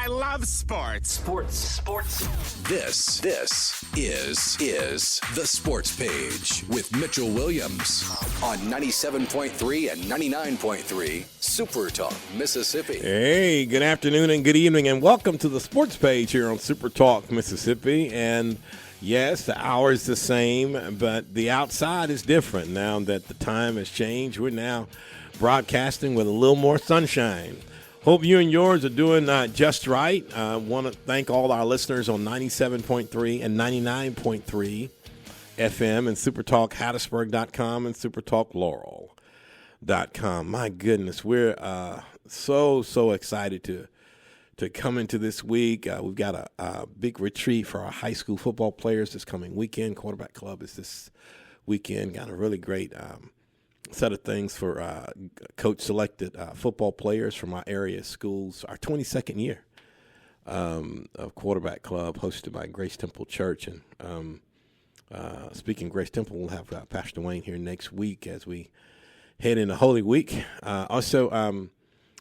love sports. Sports. This is the Sports Page with Mitchell Williams on 97.3 and 99.3 SuperTalk, Mississippi. Hey, good afternoon and good evening, and welcome to the Sports Page here on SuperTalk, Mississippi. And yes, the hour is the same, but the outside is different now that the time has changed. We're now broadcasting with a little more sunshine. Hope you and yours are doing just right. I want to thank all our listeners on 97.3 and 99.3 FM and SuperTalk Hattiesburg.com and SuperTalk Laurel.com. My goodness, we're so excited to come into this week. We've got a big retreat for our high school football players this coming weekend. Quarterback Club is this weekend. Got a really great set of things for coach-selected football players from our area schools. Our 22nd year of Quarterback Club, hosted by Grace Temple Church. And speaking of Grace Temple, we'll have Pastor Wayne here next week as we head into Holy Week. Also,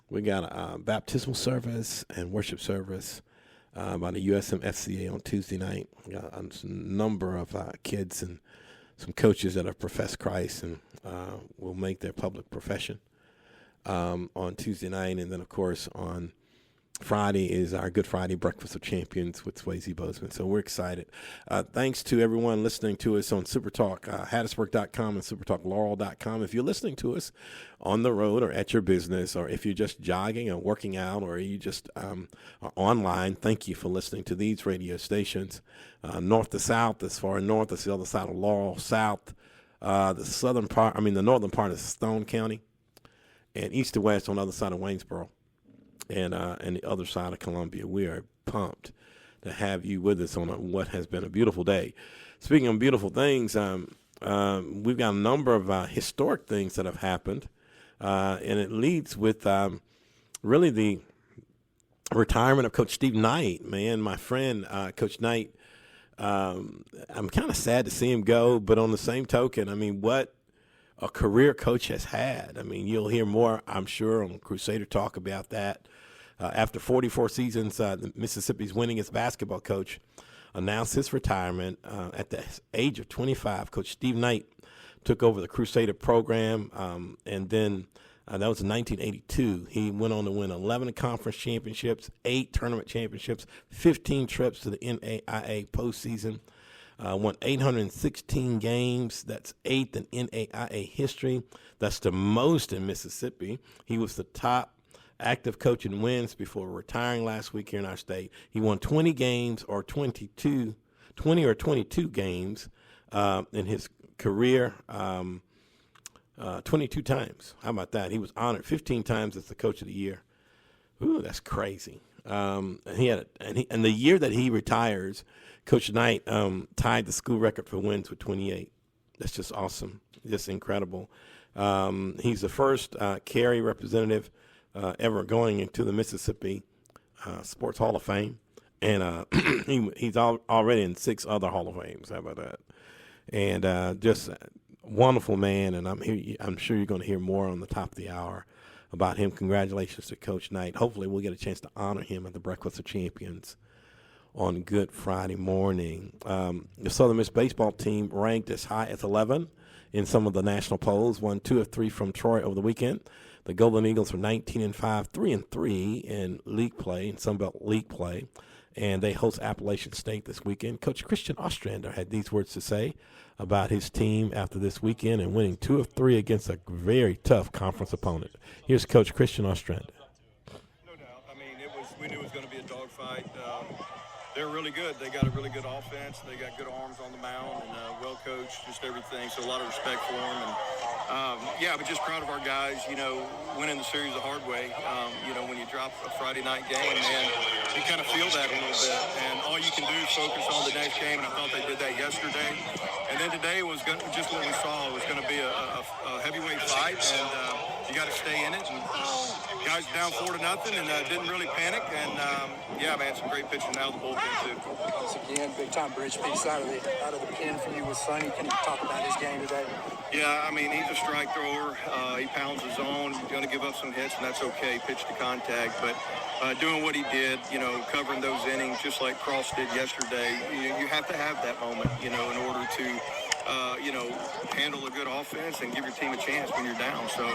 we got a baptismal service and worship service by the USMFCA on Tuesday night. We got a number of kids and some coaches that have professed Christ and will make their public profession on Tuesday night. And then, of course, on Friday is our Good Friday Breakfast of Champions with Swayze Bozeman. So we're excited. Thanks to everyone listening to us on SuperTalk, Hattiesburg.com and SuperTalkLaurel.com. If you're listening to us on the road or at your business, or if you're just jogging or working out, or you just are online, thank you for listening to these radio stations. North to south, as far north as the other side of Laurel, south, the northern part of Stone County, and east to west on the other side of Waynesboro. And the other side of Columbia. We are pumped to have you with us on what has been a beautiful day. Speaking of beautiful things, we've got a number of historic things that have happened, and it leads with really the retirement of Coach Steve Knight. Man, my friend, Coach Knight, I'm kind of sad to see him go, but on the same token, I mean, what a career coach has had. I mean, you'll hear more, I'm sure, on Crusader Talk about that. After 44 seasons, Mississippi's winningest basketball coach announced his retirement at the age of 25. Coach Steve Knight took over the Crusader program, and then that was in 1982. He went on to win 11 conference championships, 8 tournament championships, 15 trips to the NAIA postseason. Won 816 games. That's 8th in NAIA history. That's the most in Mississippi. He was the top active coach in wins before retiring last week here in our state. He won 20 or 22 games in his career, 22 times. How about that? He was honored 15 times as the coach of the year. Ooh, that's crazy. And the year that he retires, Coach Knight tied the school record for wins with 28. That's just awesome, just incredible. He's the first Cary representative ever going into the Mississippi Sports Hall of Fame, and he's already in 6 other Hall of Fames. How about that? And just a wonderful man, and I'm sure you're going to hear more on the top of the hour about him. Congratulations to Coach Knight. Hopefully we'll get a chance to honor him at the Breakfast of Champions on Good Friday morning. The Southern Miss baseball team ranked as high as 11 in some of the national polls, won 2 of 3 from Troy over the weekend. The Golden Eagles are 19-5, 3-3 in league play, in Sunbelt League play, and they host Appalachian State this weekend. Coach Christian Ostrander had these words to say about his team after this weekend and winning 2 of 3 against a very tough conference opponent. Here's Coach Christian Ostrander. No doubt. I mean, we knew it was going to be a dogfight. They're really good. They got a really good offense. They got good arms on the mound and well coached, just everything. So a lot of respect for them. And but just proud of our guys. Winning the series the hard way. When you drop a Friday night game, man, you kind of feel that a little bit. And all you can do is focus on the next game. And I thought they did that yesterday. And then today was just what we saw. It was going to be a heavyweight fight. And you got to stay in it. And guys down 4-0 and didn't really panic. And yeah, man, some great pitching out of the bullpen too. Once again, big time bridge piece out of the pen for you with Sonny. Can you talk about his game today? Yeah, I mean, he's a strike thrower. He pounds his zone. He's going to give up some hits, and that's okay. Pitch to contact, but doing what he did, covering those innings just like Cross did yesterday. You have to have that moment, in order to, handle a good offense and give your team a chance when you're down. So,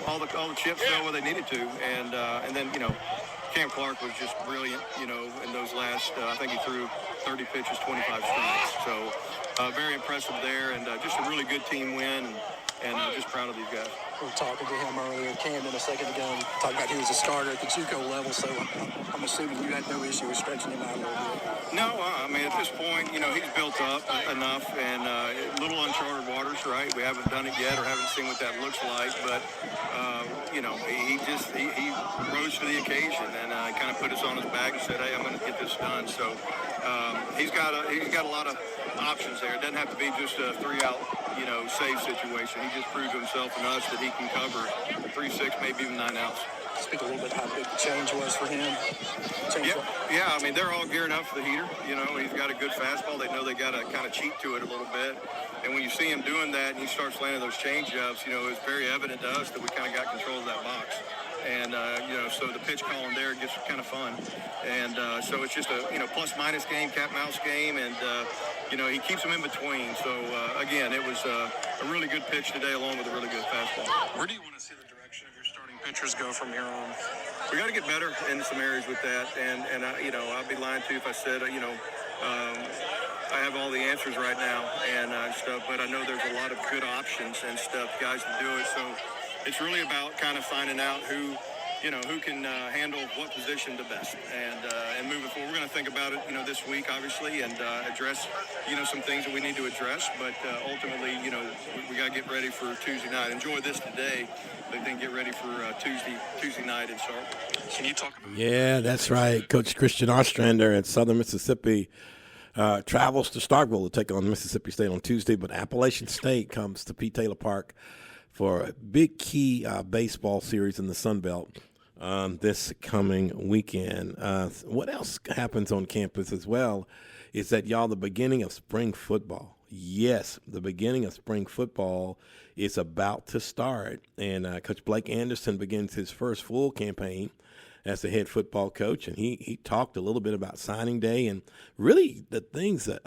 all the chips fell where they needed to, and then Cam Clark was just brilliant, in those last, I think he threw 30 pitches, 25 strikes. So very impressive there, and just a really good team win, and just proud of these guys. We were talking to him earlier, Cam, a second ago, talking about he was a starter at the JUCO level, so I'm assuming you had no issue with stretching him out a little bit. No, I mean, at this point, he's built up enough, and a little uncharted waters, right? We haven't done it yet or haven't seen what that looks like, but, he rose to the occasion and kind of put us on his back and said, hey, I'm going to get this done. So he's got a lot of options there. It doesn't have to be just a 3-out, save situation. He just proved to himself and us that he can cover 3-6, maybe even 9 outs. Speak a little bit how big the change was for him. Yeah, I mean, they're all gearing up for the heater. He's got a good fastball. They know they got to kind of cheat to it a little bit. And when you see him doing that and he starts landing those change-ups, it's very evident to us that we kind of got control of that box. And, so the pitch calling there gets kind of fun. And so it's just a, plus-minus game, cat-mouse game, and, he keeps them in between. So, again, it was a really good pitch today along with a really good fastball. Where do you want to see the direction of your starting pitchers go from here on? We got to get better in some areas with that. And I'd be lying to you if I said, I have all the answers right now and stuff, but I know there's a lot of good options and stuff, guys, to do it. So it's really about kind of finding out who can handle what position the best, and moving forward. We're going to think about it, this week, obviously, and address, some things that we need to address. But ultimately, we got to get ready for Tuesday night. Enjoy this today, but then get ready for Tuesday night in Starkville. Can you talk about? Yeah, that's right. Coach Christian Ostrander at Southern Mississippi travels to Starkville to take on Mississippi State on Tuesday, but Appalachian State comes to Pete Taylor Park for a big key baseball series in the Sun Belt this coming weekend. What else happens on campus as well is that, y'all, the beginning of spring football. Yes, the beginning of spring football is about to start, and Coach Blake Anderson begins his first full campaign as the head football coach, and he talked a little bit about signing day and really the things that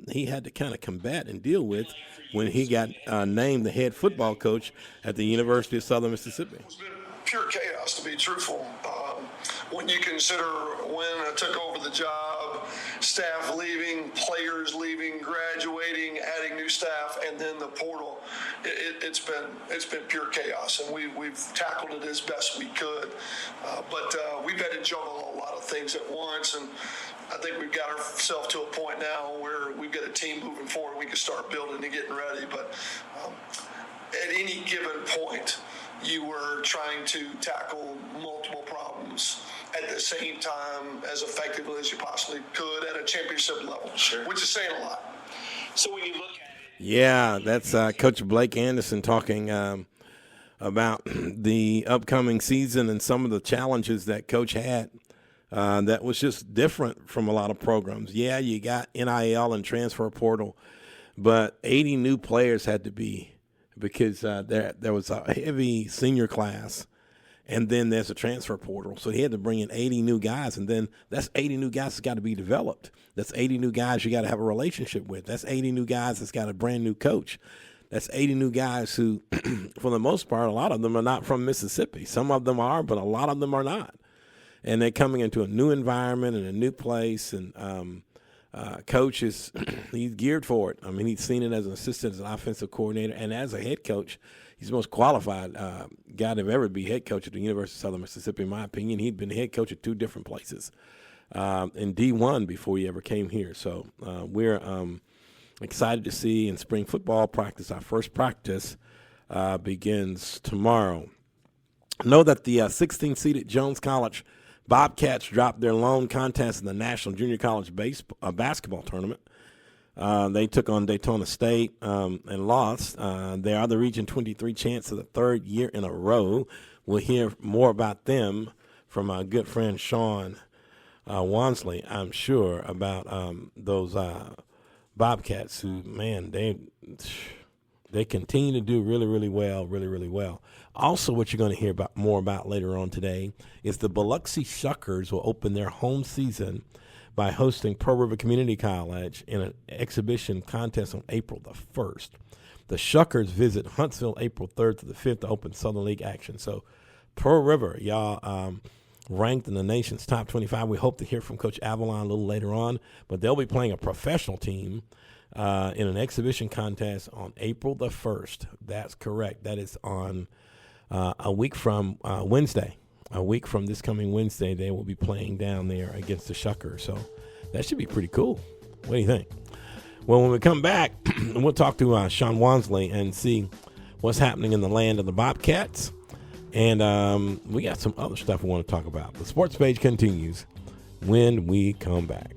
he had to kind of combat and deal with when he got named the head football coach at the University of Southern Mississippi. It's been pure chaos, to be truthful. When you consider when I took over the job, staff leaving, players leaving, graduating, adding new staff, and then the portal, it's been pure chaos, and we've tackled it as best we could. But we've had to juggle a lot of things at once, and I think we've got ourselves to a point now where we've got a team moving forward. We can start building and getting ready, but at any given point, you were trying to tackle multiple problems at the same time as effectively as you possibly could at a championship level, Sure. Which is saying a lot. So when you look at Yeah, that's Coach Blake Anderson talking about the upcoming season and some of the challenges that Coach had that was just different from a lot of programs. Yeah, you got NIL and transfer portal, but 80 new players had to be because there was a heavy senior class, and then there's a transfer portal. So he had to bring in 80 new guys, and then that's 80 new guys that's got to be developed. That's 80 new guys you got to have a relationship with. That's 80 new guys that's got a brand new coach. That's 80 new guys who, for the most part, a lot of them are not from Mississippi. Some of them are, but a lot of them are not. And they're coming into a new environment and a new place, and Coach is he's geared for it. I mean, he's seen it as an assistant, as an offensive coordinator, and as a head coach. He's the most qualified guy to ever be head coach at the University of Southern Mississippi, in my opinion. He'd been head coach at 2 different places in D1 before he ever came here. So we're excited to see in spring football practice. Our first practice begins tomorrow. Know that the 16th-seeded Jones College Bobcats dropped their lone contest in the National Junior College basketball tournament. They took on Daytona State and lost. They are the Region 23 champs for the third year in a row. We'll hear more about them from our good friend Sean Wansley, I'm sure, about those Bobcats who, man, they continue to do really, really well, really, really well. Also, what you're going to hear more about later on today is the Biloxi Shuckers will open their home season by hosting Pearl River Community College in an exhibition contest on April the 1st. The Shuckers visit Huntsville April 3rd to the 5th to open Southern League action. So Pearl River, y'all, ranked in the nation's top 25. We hope to hear from Coach Avalon a little later on, but they'll be playing a professional team in an exhibition contest on April the 1st. That's correct. That is on a week from Wednesday. A week from this coming Wednesday, they will be playing down there against the Shuckers. So that should be pretty cool. What do you think? Well, when we come back, we'll talk to Sean Wansley and see what's happening in the land of the Bobcats. And we got some other stuff we want to talk about. The sports page continues when we come back.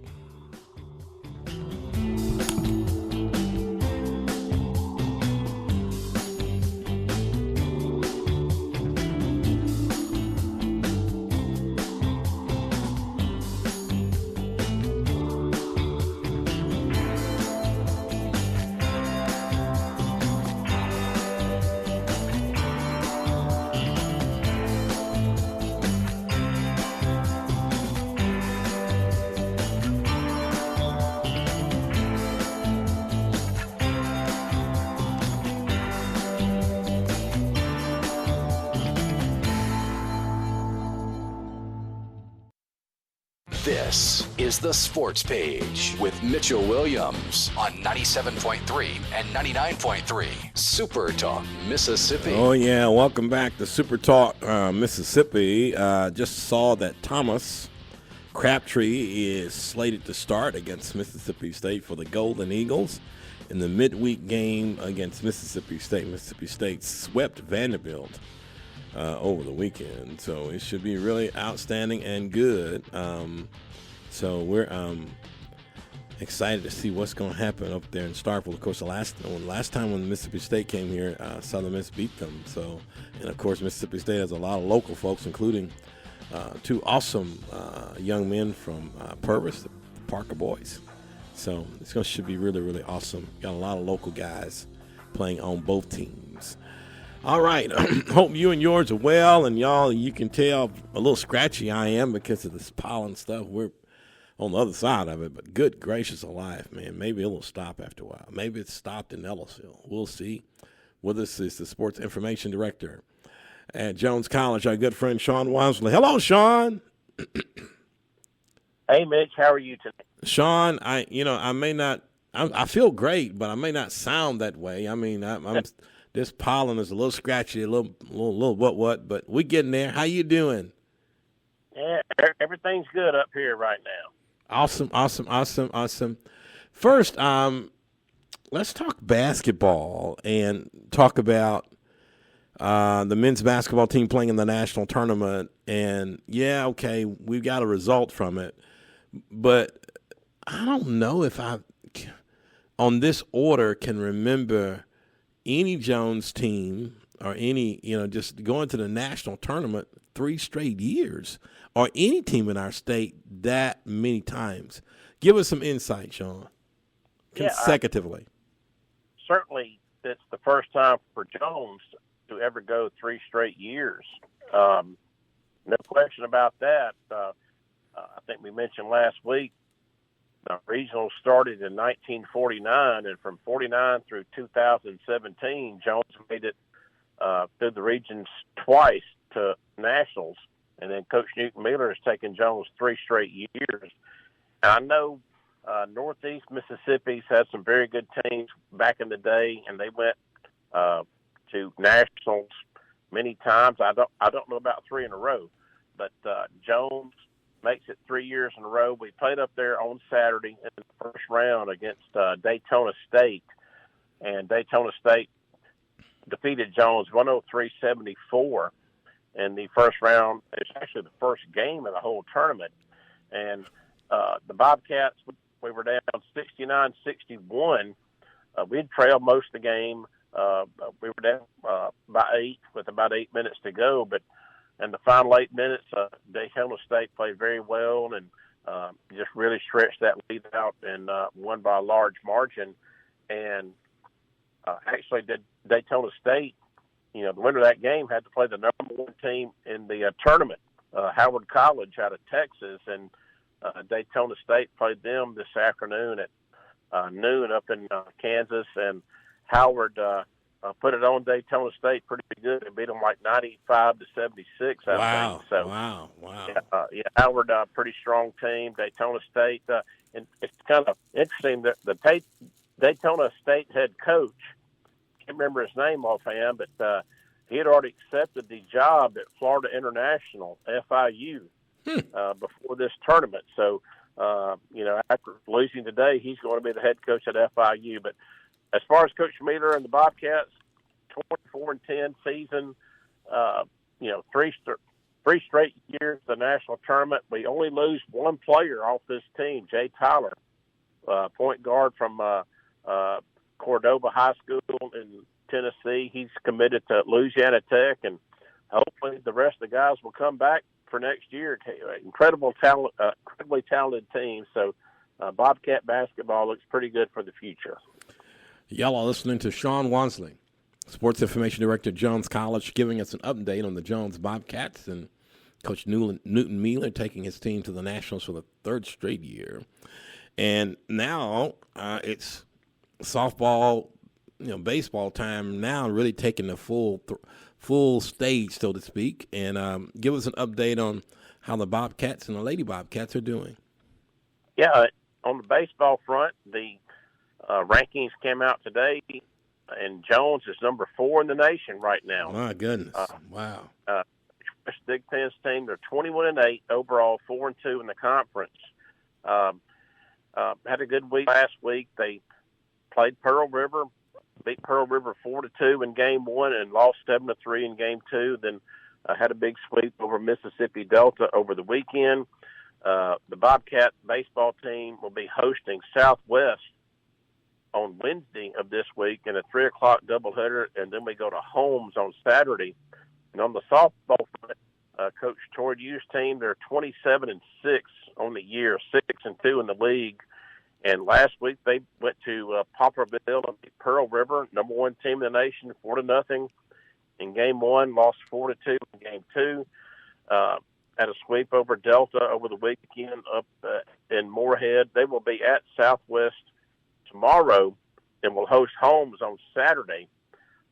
This is the Sports Page with Mitchell Williams on 97.3 and 99.3 SuperTalk, Mississippi. Oh, yeah. Welcome back to SuperTalk, Mississippi. Just saw that Thomas Crabtree is slated to start against Mississippi State for the Golden Eagles in the midweek game against Mississippi State. Mississippi State swept Vanderbilt over the weekend, so it should be really outstanding and good. So we're excited to see what's going to happen up there in Starkville. Of course, the last time when Mississippi State came here, Southern Miss beat them. So, and of course, Mississippi State has a lot of local folks, including two awesome young men from Purvis, the Parker boys. So should be really, really awesome. Got a lot of local guys playing on both teams. All right. Hope you and yours are well. And, y'all, you can tell a little scratchy I am because of this pollen stuff. We're on the other side of it. But good gracious alive, man. Maybe it'll stop after a while. Maybe it's stopped in Ellisville. We'll see. With us is the sports information director at Jones College, our good friend Sean Wansley. Hello, Sean. Hey, Mitch. How are you today? Sean, I feel great, but I may not sound that way. I mean, I'm this pollen is a little scratchy, a little what, but we're getting there. How you doing? Yeah, everything's good up here right now. Awesome. First, let's talk basketball and talk about the men's basketball team playing in the national tournament. And, yeah, okay, we got a result from it. But I don't know if I, on this order, can remember any Jones team or any, just going to the national tournament 3 straight years or any team in our state that many times. Give us some insight, Sean, consecutively. Certainly, it's the first time for Jones to ever go 3 straight years. No question about that. I think we mentioned last week, the regional started in 1949, and from 49 through 2017, Jones made it through the regions twice to nationals, and then Coach Newton Miller has taken Jones 3 straight years. And I know Northeast Mississippi's had some very good teams back in the day, and they went to nationals many times. I don't know about 3 in a row, but Jones makes it 3 years in a row. We played up there on Saturday in the first round against Daytona State, and Daytona State defeated Jones 103-74 in the first round. It's actually the first game of the whole tournament. And the Bobcats, we were down 69-61. We'd trailed most of the game. We were down by 8 with about 8 minutes to go, but in the final 8 minutes, Daytona State played very well and just really stretched that lead out and won by a large margin. And actually, Daytona State, the winner of that game had to play the number 1 team in the tournament, Howard College out of Texas, and Daytona State played them this afternoon at noon up in Kansas, and Howard put it on Daytona State pretty good and beat them like 95-76. I think. So, wow. Yeah, Howard, pretty strong team. Daytona State, and it's kind of interesting that the Daytona State head coach, can't remember his name offhand, but he had already accepted the job at Florida International, FIU, before this tournament. So, after losing today, he's going to be the head coach at FIU. But as far as Coach Mealer and the Bobcats, 24-10 season, 3 straight years the national tournament. We only lose 1 player off this team, Jay Tyler, point guard from Cordova High School in Tennessee. He's committed to Louisiana Tech, and hopefully the rest of the guys will come back for next year. Incredibly talented team. So Bobcat basketball looks pretty good for the future. Y'all are listening to Sean Wansley, Sports Information Director at Jones College, giving us an update on the Jones Bobcats and Coach Newton Mealer taking his team to the Nationals for the 3rd straight year. And now it's softball, baseball time now, really taking the full stage, so to speak. And give us an update on how the Bobcats and the Lady Bobcats are doing. Yeah, on the baseball front, the rankings came out today, and Jones is number 4 in the nation right now. My goodness! Wow. Big Ten's team, they're 21-8 overall, 4-2 in the conference. Had a good week last week. They played Pearl River, beat Pearl River 4-2 in game 1, and lost 7-3 in game 2. Then had a big sweep over Mississippi Delta over the weekend. The Bobcat baseball team will be hosting Southwest on Wednesday of this week in a 3 o'clock doubleheader, and then we go to Holmes on Saturday. And on the softball front, Coach Troy Hughes' team, they're 27-6 on the year, 6-2 in the league. And last week they went to Poplarville and beat Pearl River, number 1 team in the nation, 4-0 in game 1, lost 4-2 in game 2. Had a sweep over Delta over the weekend up in Moorhead. They will be at Southwest tomorrow and will host Holmes on Saturday.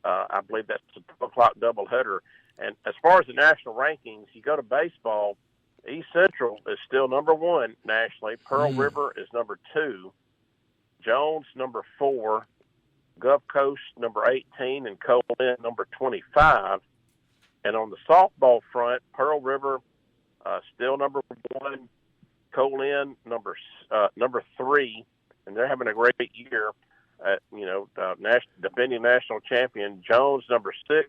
I believe that's a 12 o'clock doubleheader. And as far as the national rankings, you go to baseball, East Central is still number 1 nationally. Pearl River is number 2. Jones, number 4. Gulf Coast, number 18. And Colin, number 25. And on the softball front, Pearl River still number 1. Colin, number 3. And they're having a great year. Defending national champion. Jones, number 6.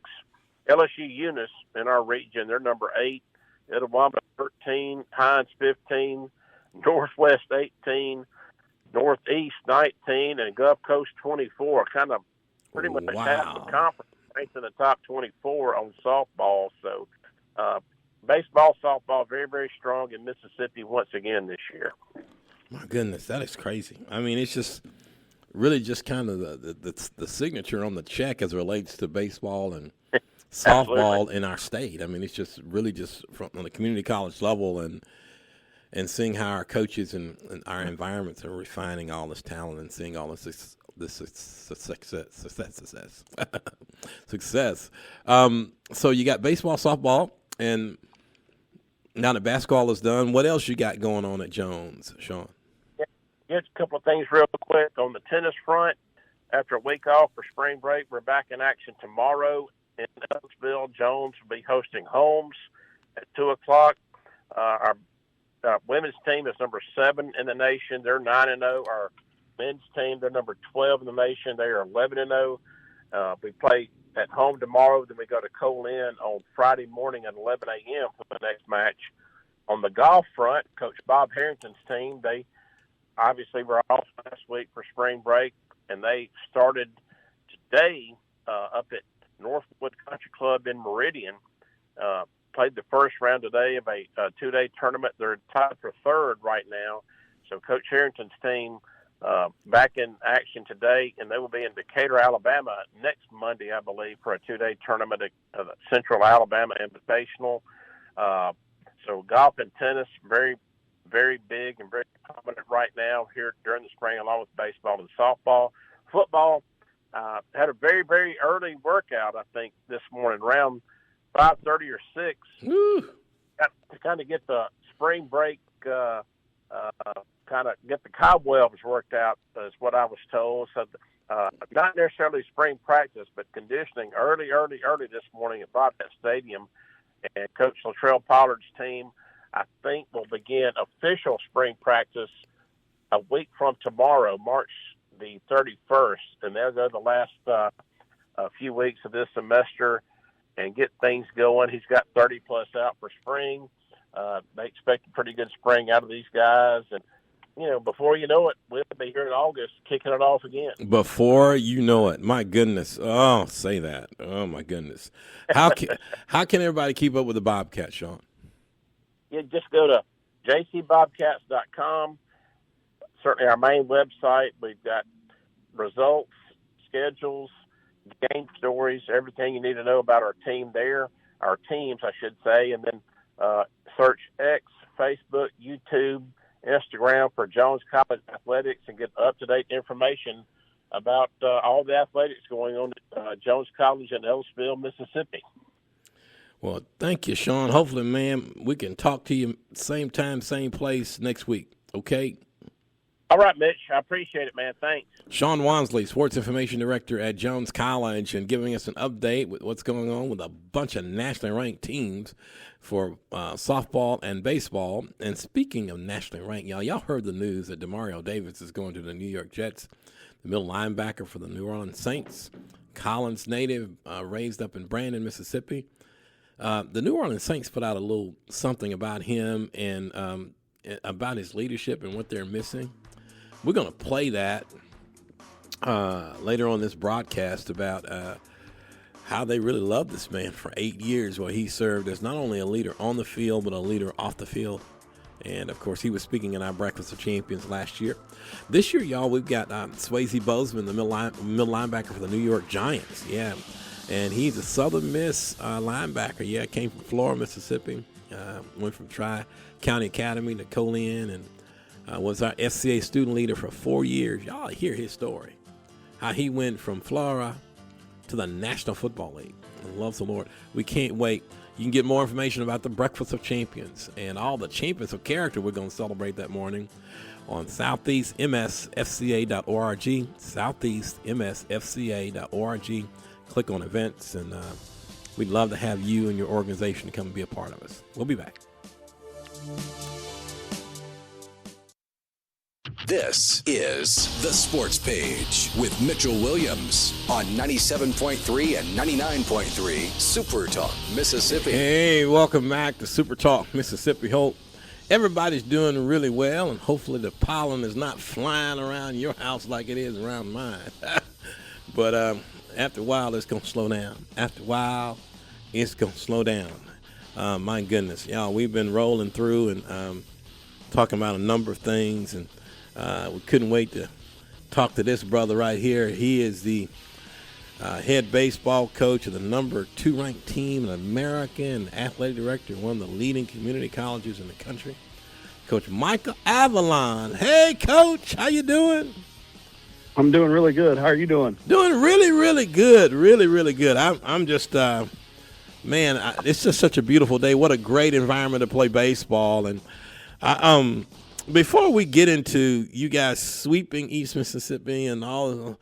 LSU Eunice in our region, they're number 8. Itawamba 13, Hines 15, Northwest 18, Northeast 19, and Gulf Coast 24. Kind of pretty much half the conference ranked in the top 24 on softball. So baseball, softball, very, very strong in Mississippi once again this year. My goodness, that is crazy. I mean, it's just really just kind of the signature on the check as it relates to baseball and softball in our state. I mean, it's just really just from on the community college level and seeing how our coaches and our environments are refining all this talent and seeing all this success. So you got baseball, softball, and now that basketball is done, what else you got going on at Jones, Sean? Just a couple of things real quick. On the tennis front, after a week off for spring break, we're back in action tomorrow in Oaksville. Jones will be hosting Holmes at 2 o'clock. Our women's team is number 7 in the nation. They're 9-0. Our men's team, they're number 12 in the nation. They are 11-0. We play at home tomorrow. Then we go to Colin on Friday morning at 11 a.m. for the next match. On the golf front, Coach Bob Harrington's team, they obviously we're off last week for spring break, and they started today up at Northwood Country Club in Meridian. Played the first round today of a two-day tournament. They're tied for third right now. So Coach Harrington's team back in action today, and they will be in Decatur, Alabama next Monday, I believe, for a two-day tournament at Central Alabama Invitational. So golf and tennis, very, very big and very prominent right now here during the spring, along with baseball and softball. Football had a very, very early workout, I think, this morning, around 5:30 or 6, to kind of get the spring break, kind of get the cobwebs worked out, is what I was told. So not necessarily spring practice, but conditioning early this morning at Bobcat Stadium. And Coach Latrell Pollard's team, I think, will begin official spring practice a week from tomorrow, March the 31st. And they'll go the last few weeks of this semester and get things going. He's got 30-plus out for spring. They expect a pretty good spring out of these guys. And, you know, before you know it, we'll be here in August kicking it off again. Before you know it. My goodness. Oh, say that. Oh, my goodness. How can everybody keep up with the Bobcats, Sean? Yeah, just go to jcbobcats.com. Certainly our main website. We've got results, schedules, game stories, everything you need to know about our team there, our teams, I should say, and then search X, Facebook, YouTube, Instagram for Jones College Athletics and get up-to-date information about all the athletics going on at Jones College in Ellisville, Mississippi. Well, thank you, Sean. Hopefully, man, we can talk to you same time, same place next week, okay? All right, Mitch. I appreciate it, man. Thanks. Sean Wansley, Sports Information Director at Jones College, and giving us an update with what's going on with a bunch of nationally ranked teams for softball and baseball. And speaking of nationally ranked, y'all heard the news that Demario Davis is going to the New York Jets, the middle linebacker for the New Orleans Saints, Collins native, raised up in Brandon, Mississippi. The New Orleans Saints put out a little something about him and about his leadership and what they're missing. We're going to play that later on this broadcast about how they really love this man for 8 years, where he served as not only a leader on the field, but a leader off the field. And, of course, he was speaking in our Breakfast of Champions last year. This year, y'all, we've got Swayze Bozeman, the middle linebacker for the New York Giants. Yeah, and he's a Southern Miss linebacker. Yeah, came from Florida, Mississippi. Went from Tri-County Academy to Colin and was our FCA student leader for 4 years. Y'all hear his story, how he went from Florida to the National Football League. And loves the Lord. We can't wait. You can get more information about the Breakfast of Champions and all the champions of character we're going to celebrate that morning on southeastmsfca.org, southeastmsfca.org. Click on events, and we'd love to have you and your organization to come and be a part of us. We'll be back. This is The Sports Page with Mitchell Williams on 97.3 and 99.3 SuperTalk, Mississippi. Hey, welcome back to SuperTalk, Mississippi. Hope everybody's doing really well, and hopefully the pollen is not flying around your house like it is around mine. But after a while, it's going to slow down. After a while, it's going to slow down. My goodness. Y'all, we've been rolling through and talking about a number of things, and we couldn't wait to talk to this brother right here. He is the head baseball coach of the number 2 ranked team in America and athletic director of one of the leading community colleges in the country, Coach Michael Avalon. Hey, Coach, how you doing? I'm doing really good. How are you doing? Doing really, really good. Really, really good. I'm just, man, it's just such a beautiful day. What a great environment to play baseball. And before we get into you guys sweeping East Mississippi and all,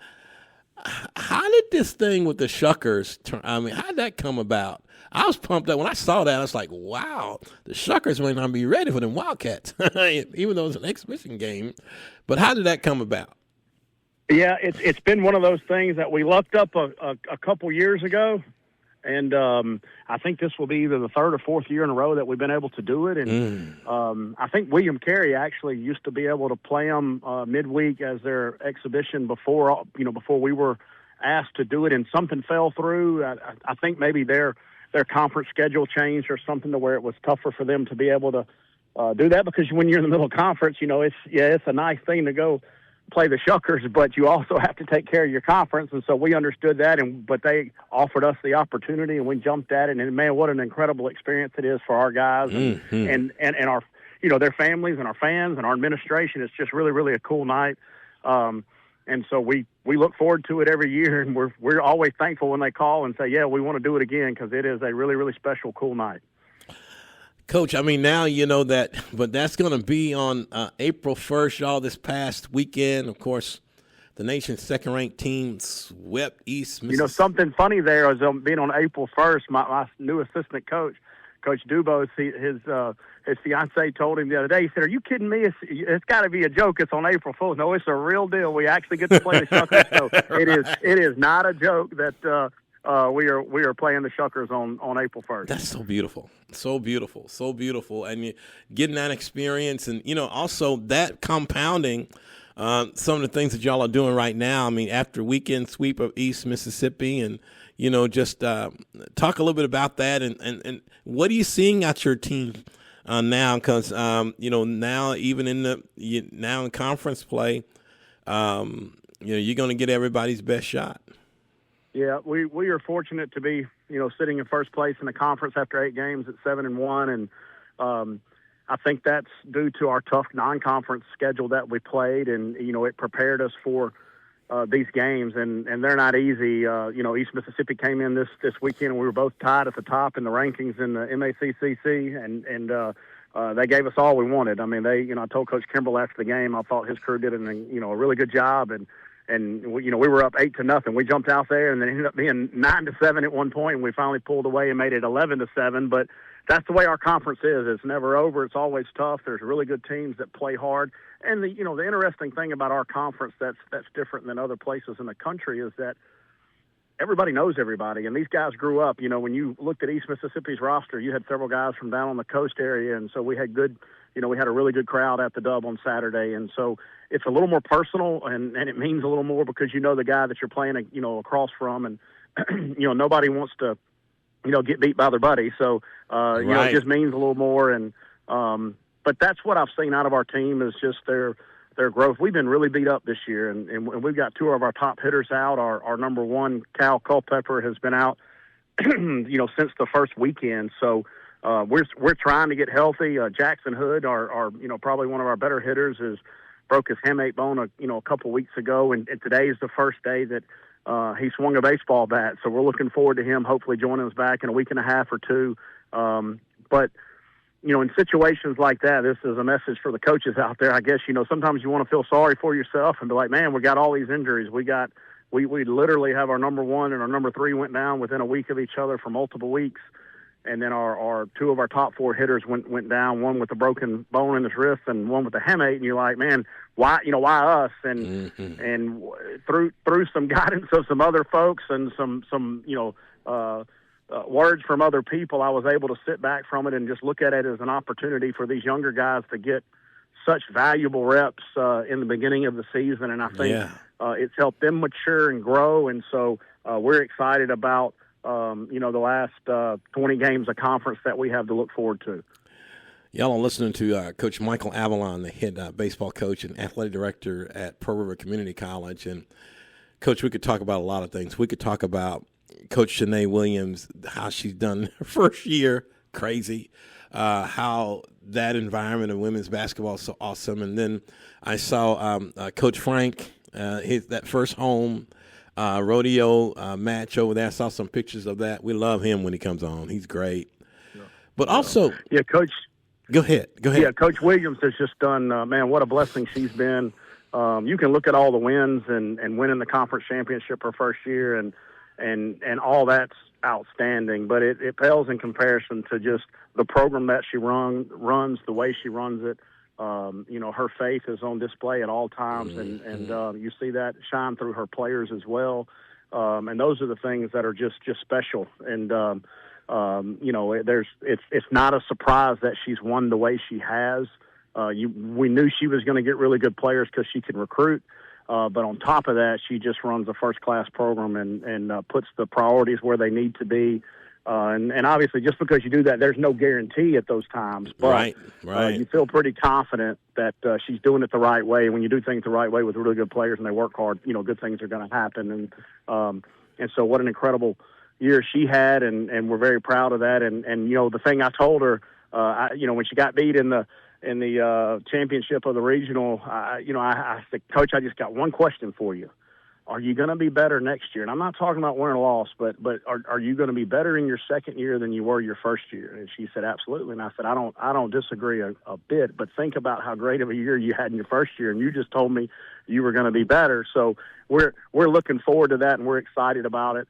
how did this thing with the Shuckers turn? I mean, how did that come about? I was pumped up when I saw that. I was like, wow, the Shuckers may not be ready for them Wildcats, even though it's an exhibition game. But how did that come about? Yeah, it's been one of those things that we lucked up a couple years ago, And I think this will be either the third or fourth year in a row that we've been able to do it. And I think William Carey actually used to be able to play them midweek as their exhibition before we were asked to do it, and something fell through. I think maybe their conference schedule changed or something to where it was tougher for them to be able to do that, because when you're in the middle of conference, it's a nice thing to go play the Shuckers, but you also have to take care of your conference. And so we understood that, but they offered us the opportunity, and we jumped at it. And man, what an incredible experience it is for our guys and our, their families and our fans and our administration. It's just really, really a cool night. And so we look forward to it every year, and we're always thankful when they call and say, yeah, we want to do it again, because it is a really, really special, cool night. Coach, I mean, now you know that, but that's going to be on April 1st, y'all, this past weekend. Of course, the nation's second-ranked team swept East Mississippi. Something funny there is being on April 1st, my new assistant coach, Coach Dubose, his fiancée told him the other day, he said, "Are you kidding me? It's got to be a joke. It's on April Fool's." No, it's a real deal. We actually get to play the Shuckers. So it is not a joke that we are playing the Shuckers on April 1st. That's so beautiful. So beautiful. So beautiful. And you getting that experience, and, also that compounding some of the things that y'all are doing right now. I mean, after weekend sweep of East Mississippi, and, just talk a little bit about that, and what are you seeing at your team now? Because, now even in conference play, you're going to get everybody's best shot. Yeah, we are fortunate to be, sitting in first place in the conference after 8 games at 7-1, and I think that's due to our tough non-conference schedule that we played, and it prepared us for these games, and they're not easy. East Mississippi came in this weekend, and we were both tied at the top in the rankings in the MACCC, and they gave us all we wanted. I mean, I told Coach Kimbrell after the game, I thought his crew did a really good job, and we were up 8-0. We jumped out there, and then it ended up being 9-7 at one point, and we finally pulled away and made it 11-7. But that's the way our conference is. It's never over. It's always tough. There's really good teams that play hard. And the interesting thing about our conference that's different than other places in the country is that everybody knows everybody, and these guys grew up. When you looked at East Mississippi's roster, you had several guys from down on the coast area, and so we had we had a really good crowd at the Dub on Saturday, and so it's a little more personal, and it means a little more because the guy that you're playing, across from, and nobody wants to, get beat by their buddy, so right. It just means a little more, and but that's what I've seen out of our team is just their growth. We've been really beat up this year, and we've got 2 of our top hitters out. Our number 1, Cal Culpepper, has been out, since the first weekend. So we're trying to get healthy. Jackson Hood, our probably one of our better hitters, broke his hamate bone a couple weeks ago, and today is the first day that he swung a baseball bat. So we're looking forward to him hopefully joining us back in a week and a half or 2. But in situations like that, this is a message for the coaches out there. I guess, sometimes you want to feel sorry for yourself and be like, man, we got all these injuries. We literally have our number 1 and our number 3 went down within a week of each other for multiple weeks. And then our 2 of our top 4 hitters went down, one with a broken bone in his wrist and one with a hamate. And you're like, man, why us? And and through some guidance of some other folks and some words from other people, I was able to sit back from it and just look at it as an opportunity for these younger guys to get such valuable reps in the beginning of the season. And I think it's helped them mature and grow. And so we're excited about, the last 20 games of conference that we have to look forward to. Y'all are listening to Coach Michael Avalon, the head baseball coach and athletic director at Pearl River Community College. And, Coach, we could talk about a lot of things. We could talk about Coach Shanae Williams, how she's done her first year, crazy, how that environment of women's basketball is so awesome. And then I saw Coach Frank, that first home rodeo match over there. I saw some pictures of that. We love him when he comes on. He's great. Yeah. But also – yeah, Coach – Go ahead. Yeah, Coach Williams has just done, man, what a blessing she's been. You can look at all the wins and winning the conference championship her first year, and all that's outstanding. But it pales in comparison to just the program that she runs, the way she runs it. Her faith is on display at all times, and you see that shine through her players as well. And those are the things that are just special. And, it's not a surprise that she's won the way she has. We knew she was going to get really good players because she can recruit. But on top of that, she just runs a first-class program and puts the priorities where they need to be. And obviously, just because you do that, there's no guarantee at those times. But right. You feel pretty confident that she's doing it the right way. When you do things the right way with really good players and they work hard, good things are going to happen. And so what an incredible year she had, and we're very proud of that. And the thing I told her, when she got beat in the championship of the regional, I said, Coach, I just got one question for you. Are you going to be better next year? And I'm not talking about win or loss, but are you going to be better in your second year than you were your first year? And she said, absolutely. And I said, I don't disagree a bit, but think about how great of a year you had in your first year, and you just told me you were going to be better. So we're looking forward to that, and we're excited about it.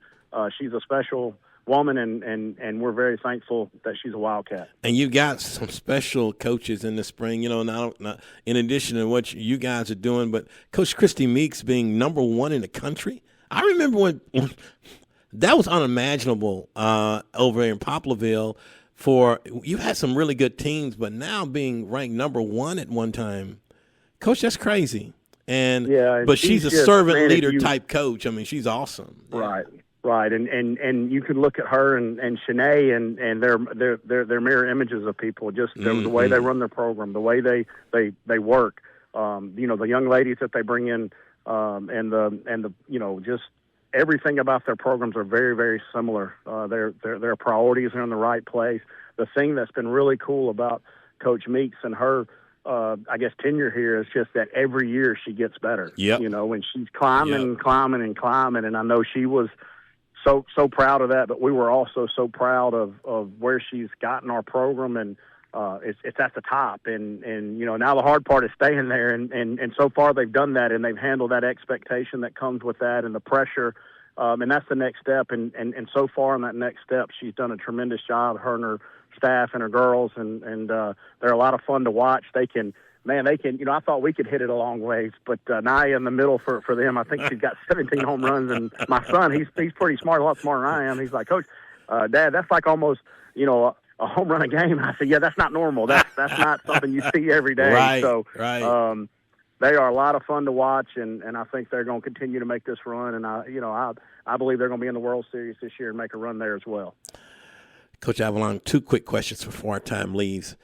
She's a special woman, and we're very thankful that she's a Wildcat. And you got some special coaches in the spring, not in addition to what you guys are doing, but Coach Christy Meeks being number one in the country. I remember when that was unimaginable over in Poplarville. You had some really good teams, but now being ranked number one at one time, Coach, that's crazy. But she's a servant leader type coach. I mean, she's awesome. Right. Right, and you can look at her and Shanae and they're mirror images of people. Just the way they run their program, the way they work. The young ladies that they bring in, and the just everything about their programs are very, very similar. Their priorities are in the right place. The thing that's been really cool about Coach Meeks and her, I guess, tenure here is just that every year she gets better. Yep. And she's climbing, and I know she was so proud of that, but we were also so proud of where she's gotten our program, and it's at the top. And now the hard part is staying there, and so far they've done that, and they've handled that expectation that comes with that and the pressure, and that's the next step. And so far in that next step, she's done a tremendous job, her and her staff and her girls, and they're a lot of fun to watch. They can, I thought we could hit it a long ways, but Naya in the middle for them, I think she's got 17 home runs. And my son, he's pretty smart, a lot smarter than I am. He's like, Coach, Dad, that's like almost, a home run a game. And I said, yeah, that's not normal. That's not something you see every day. Right, so, right. They are a lot of fun to watch, and I think they're going to continue to make this run. And I believe they're going to be in the World Series this year and make a run there as well. Coach Avalon, 2 quick questions before our time leaves.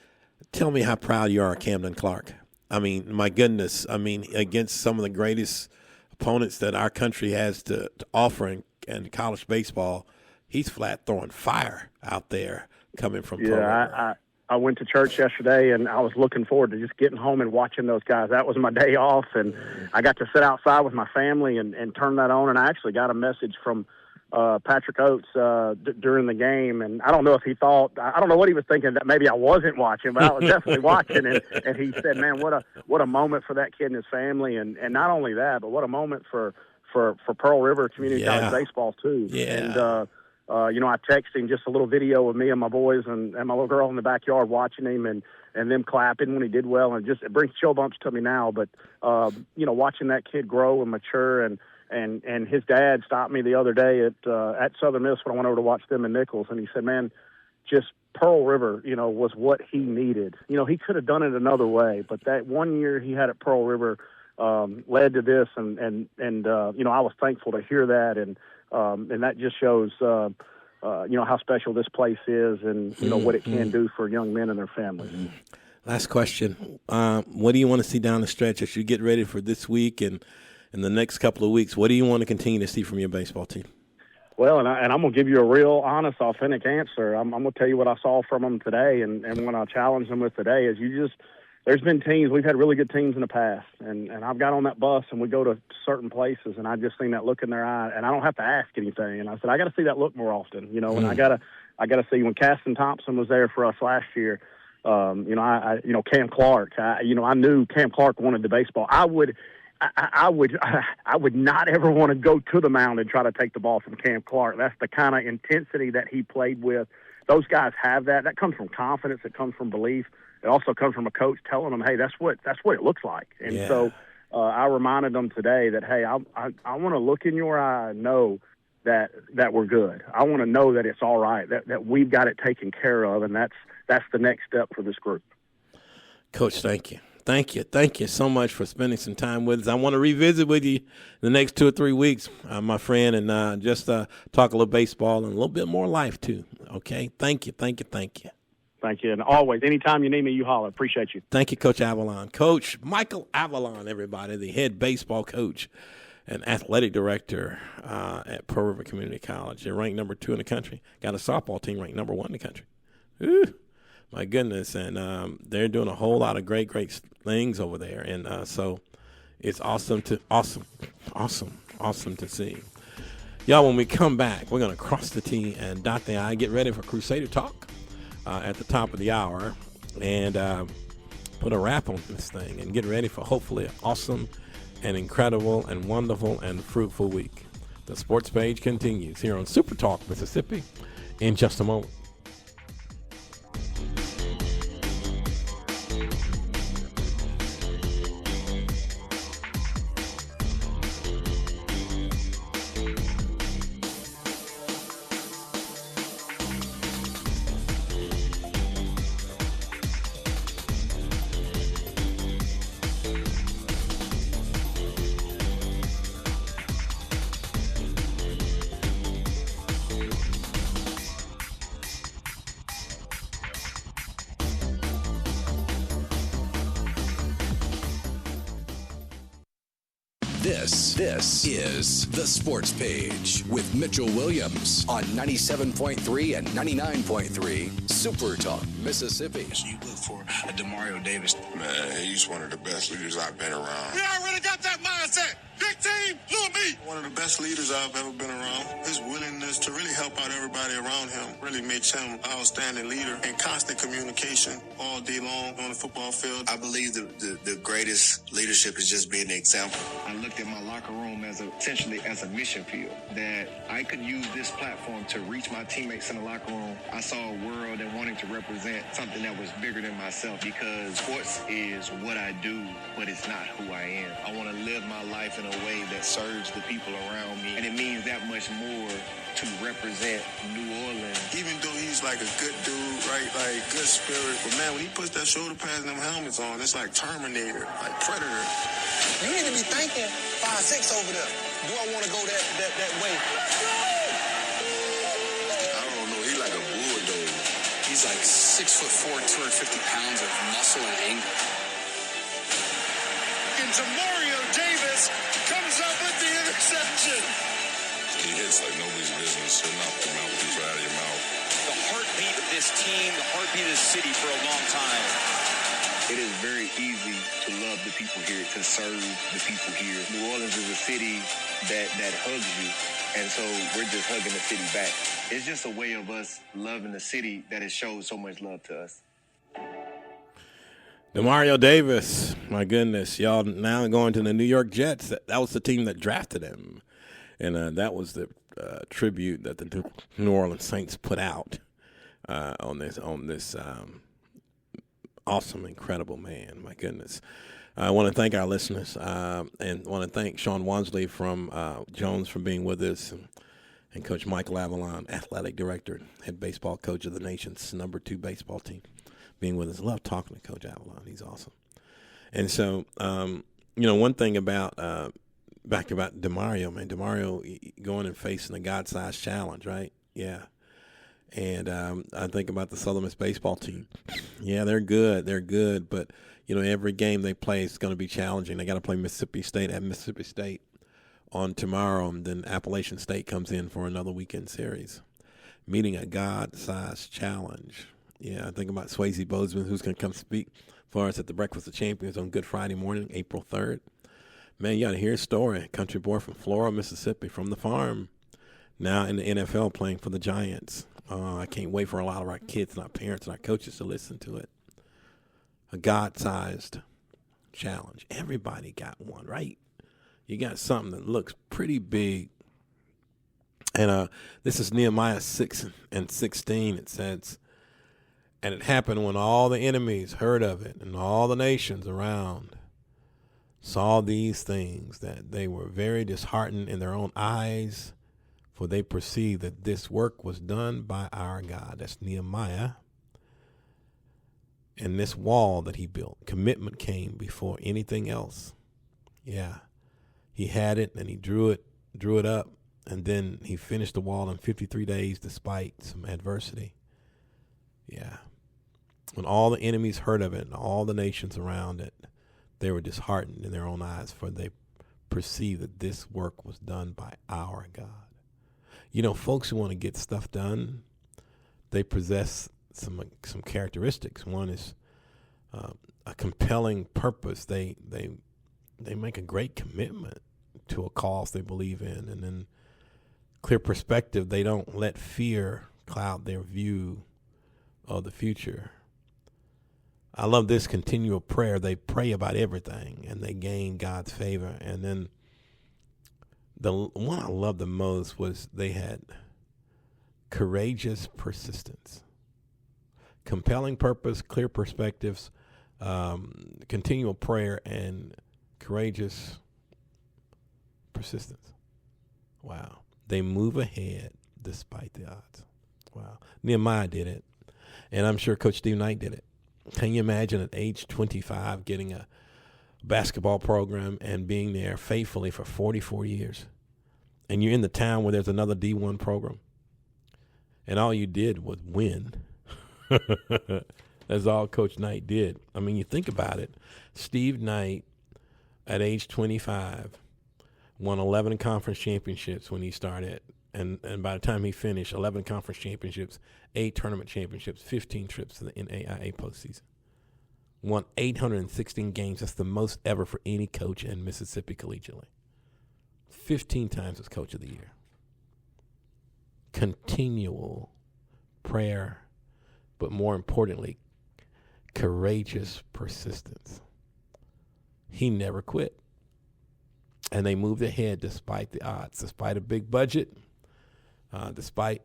Tell me how proud you are of Camden Clark. I mean, my goodness. I mean, against some of the greatest opponents that our country has to offer in college baseball, he's flat throwing fire out there coming from Pearl River. I went to church yesterday, and I was looking forward to just getting home and watching those guys. That was my day off, and I got to sit outside with my family and turn that on, and I actually got a message from Patrick Oates during the game, and I don't know if he thought, I don't know what he was thinking, that maybe I wasn't watching, but I was definitely watching, and he said, man, what a moment for that kid and his family, and not only that, but what a moment for Pearl River Community College baseball too. Yeah. And I texted him just a little video of me and my boys and my little girl in the backyard watching him and them clapping when he did well, and it brings chill bumps to me now, but watching that kid grow and mature, and his dad stopped me the other day at Southern Miss when I went over to watch them in Nichols, and he said, man, just Pearl River, was what he needed. He could have done it another way, but that 1 year he had at Pearl River led to this, and I was thankful to hear that, and that just shows how special this place is, and what it can do for young men and their families. Last question. What do you want to see down the stretch as you get ready for this week and in the next couple of weeks? What do you want to continue to see from your baseball team? Well, and I'm going to give you a real, honest, authentic answer. I'm going to tell you what I saw from them today, and what I challenged them with today is there's been teams, we've had really good teams in the past, and I've got on that bus and we go to certain places, and I just seen that look in their eye, and I don't have to ask anything. And I said, I got to see that look more often, and I got to see when Caston Thompson was there for us last year. Cam Clark. I knew Cam Clark wanted the baseball. I would not ever want to go to the mound and try to take the ball from Cam Clark. That's the kind of intensity that he played with. Those guys have that. That comes from confidence. It comes from belief. It also comes from a coach telling them, hey, that's what it looks like. And so I reminded them today that, hey, I want to look in your eye and know that we're good. I want to know that it's all right, that we've got it taken care of, and that's the next step for this group. Coach, thank you. Thank you. Thank you so much for spending some time with us. I want to revisit with you the next 2 or 3 weeks, my friend, and just talk a little baseball and a little bit more life too. Okay? Thank you. Thank you. Thank you. Thank you. And always, anytime you need me, you holler. Appreciate you. Thank you, Coach Avalon. Coach Michael Avalon, everybody, the head baseball coach and athletic director at Pearl River Community College. They're ranked number 2 in the country. Got a softball team ranked number 1 in the country. Ooh, my goodness. And they're doing a whole lot of great things over there. And so it's awesome to see. Y'all, when we come back, we're going to cross the T and dot the I, get ready for Crusader Talk at the top of the hour, and put a wrap on this thing and get ready for hopefully an awesome and incredible and wonderful and fruitful week. The sports page continues here on Super Talk Mississippi in just a moment. This is the Sports Page with Mitchell Williams on 97.3 and 99.3 Super Talk Mississippi. So you look for a DeMario Davis. Man, he's one of the best leaders I've been around. We already got that mindset. Big team, little me. One of the best leaders I've ever been around. His willingness to really help out everybody around him really makes him an outstanding leader. In constant communication all day long on the football field. I believe the greatest leadership is just being an example. I looked at my locker room essentially as a mission field, that I could use this platform to reach my teammates in the locker room. I saw a world and wanting to represent something that was bigger than myself, because sports is what I do, but it's not who I am. I want to live my life in a way that serves the people around me, and it means that much more to represent New Orleans. Even though he's like a good dude, right, like good spirit, but man, when he puts that shoulder pads and them helmets on, it's like Terminator, like Predator. You need to be thinking 5'6" over there. Do I want to go that way? I don't know, he's like a bulldozer. He's like 6'4", 250 pounds of muscle and anger. And DeMario Davis comes up with the interception. He hits like nobody's business. He'll knock them out with his right out of your mouth. The heartbeat of this team, the heartbeat of this city for a long time. It is very easy to love the people here, to serve the people here. New Orleans is a city that hugs you, and so we're just hugging the city back. It's just a way of us loving the city that has showed so much love to us. DeMario Davis, my goodness, y'all now going to the New York Jets. That was the team that drafted him, and that was the tribute that the New Orleans Saints put out on this awesome, incredible man. My goodness. I want to thank our listeners and want to thank Sean Wansley from Jones for being with us, and Coach Michael Avalon, athletic director, head baseball coach of the nation's number 2 baseball team, being with us. Love talking to Coach Avalon. He's awesome. And so, one thing about back about DeMario, man, DeMario going and facing a God-sized challenge, right? Yeah. And I think about the Southern Miss baseball team. Yeah, they're good, but every game they play is going to be challenging. They got to play Mississippi State at Mississippi State on tomorrow, and then Appalachian State comes in for another weekend series, meeting a God-sized challenge. Yeah, I think about Swayze Bozeman, who's going to come speak for us at the Breakfast of Champions on Good Friday morning, April 3rd. Man, you got to hear his story. Country boy from Laurel, Mississippi, from the farm, now in the NFL playing for the Giants. I can't wait for a lot of our kids and our parents and our coaches to listen to it. A God-sized challenge. Everybody got one, right? You got something that looks pretty big. And this is Nehemiah 6:16. It says, and it happened when all the enemies heard of it, and all the nations around saw these things, that they were very disheartened in their own eyes, for they perceived that this work was done by our God. That's Nehemiah. And this wall that he built, commitment came before anything else. Yeah. He had it and he drew it up, and then he finished the wall in 53 days despite some adversity. Yeah. When all the enemies heard of it and all the nations around it, they were disheartened in their own eyes, for they perceived that this work was done by our God. You know, folks who want to get stuff done, they possess some characteristics. One is a compelling purpose. They make a great commitment to a cause they believe in, and then clear perspective. They don't let fear cloud their view of the future. I love this continual prayer. They pray about everything, and they gain God's favor. And then the one I loved the most was they had courageous persistence, compelling purpose, clear perspectives, continual prayer, and courageous persistence. Wow. They move ahead despite the odds. Wow. Nehemiah did it, and I'm sure Coach Steve Knight did it. Can you imagine at age 25 getting a basketball program and being there faithfully for 44 years? And you're in the town where there's another D1 program, and all you did was win. That's all Coach Knight did. I mean, you think about it. Steve Knight, at age 25, won 11 conference championships when he started. And by the time he finished, 11 conference championships, 8 tournament championships, 15 trips to the NAIA postseason. Won 816 games. That's the most ever for any coach in Mississippi collegiately. 15 times as coach of the year. Continual prayer, but more importantly, courageous persistence. He never quit. And they moved ahead despite the odds, despite a big budget, despite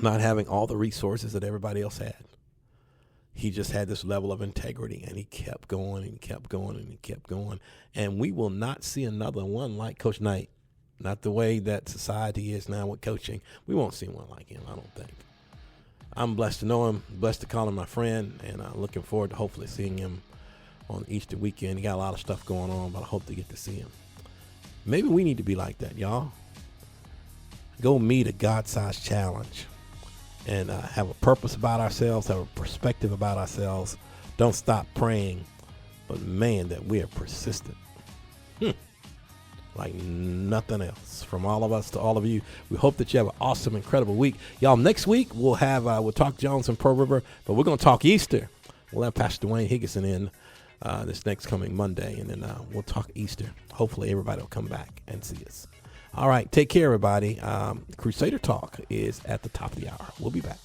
not having all the resources that everybody else had. He just had this level of integrity, and he kept going and kept going and he kept going. And we will not see another one like Coach Knight. Not the way that society is now with coaching. We won't see one like him, I don't think. I'm blessed to know him, blessed to call him my friend, and I'm looking forward to hopefully seeing him on Easter weekend. He got a lot of stuff going on, but I hope to get to see him. Maybe we need to be like that, y'all. Go meet a God-sized challenge and have a purpose about ourselves, have a perspective about ourselves. Don't stop praying, but man, that we are persistent. Like nothing else. From all of us to all of you, we hope that you have an awesome, incredible week. Y'all, next week we'll talk Jones and Pearl River, but we're going to talk Easter. We'll have Pastor Dwayne Higginson in this next coming Monday, and then we'll talk Easter. Hopefully everybody will come back and see us. All right, take care, everybody. Crusader Talk is at the top of the hour. We'll be back.